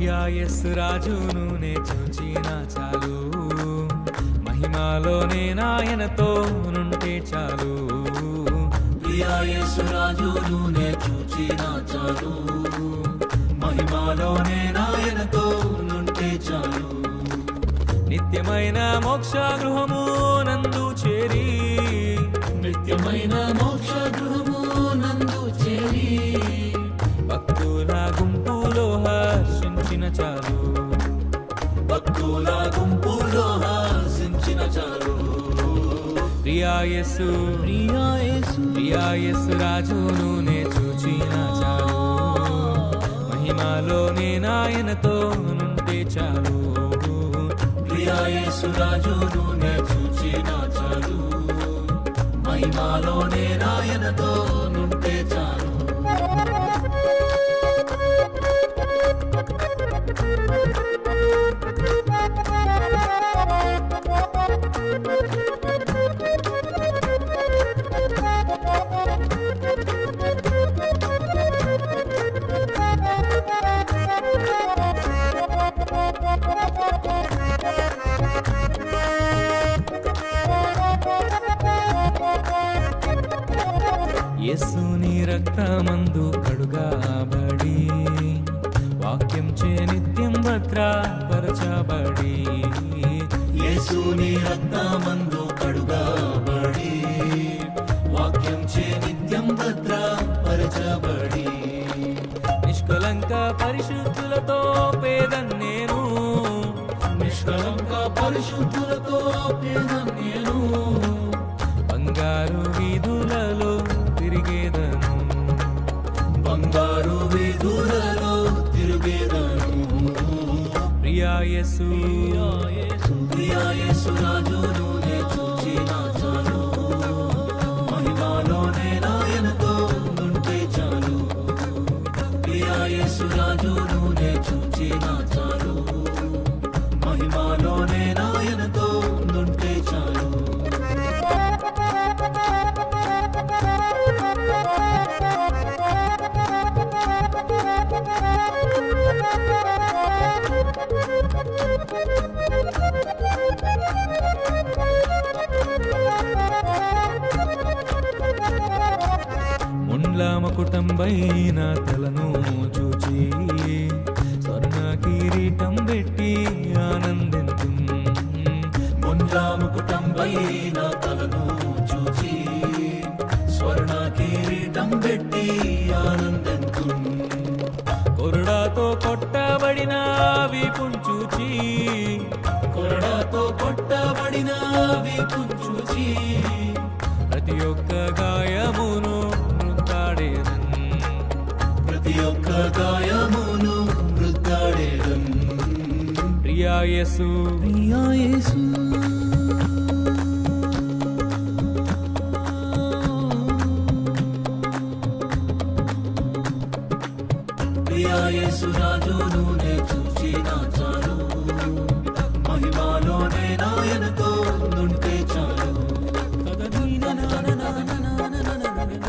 యేసు రాజును నే చూచిన చాలు, మహిమలోనే నాయనతో నుంటే చాలు. యేసు రాజును నే చూచిన చాలు, మహిమలోనే నాయనతో నుంటే చాలు. నిత్యమైన మోక్ష గృహము నందు చేరి, నిత్యమైన మోక్ష గృహము నందు చేరి, భక్తుల గుంపులో హర్షించిన చాలు, భక్తుల గుంపులో హర్షించిన చాలు. యేసు రాజును నే చూచిన చాలు, మహిమలోనే నాయనతో నుంటే చాలు. యేసు రాజును నే చూచిన చాలు, మహిమలోనే నాయనతో నుంటే చాలు. యేసుని రక్తమందు కడుగాబడి, వాక్యం చే నిత్యం భద్రపరచబడి, యేసుని రక్తమందు కడుగాబడి, వాక్యం చే నిత్యం భద్రపరచబడి, నిష్కలంక పరిశుద్ధులతో పేదన్నేను, నిష్కలంక పరిశుద్ధులతో పేదన్నేను, బంగారు వీధులలో తిరిగేదను, బంగారు వీధులలో తిరిగేదను. యేసు రాజును నే చూచిన చాలు, మహిమలోనే నాయనతో నుంటే చాలు. యేసు రాజును నే చూచిన చాలు, మహిమలోనే నాయనతో నుంటే చాలు. ముండ్ల మకుటంబైన తలను చూచి, స్వర్ణ కిరీటం పెట్టి ఆనందింతు, ముంజాముకుటంబైన తలను చూచి, స్వర్ణ కిరీటం పెట్టి ఆనందింతు. కొరడాతో కొట్టబడిన వీపును చూచి, కొరడాతో కొట్టబడిన వీపును చూచి, ప్రతి ఒక్క గాయమును మృతాడేదన్, ప్రతి ఒక్క గాయమును మృతాడేదన్. యేసు యేసు రాజును నే చూచిన చాలు, మహిమలోనే నాయనతో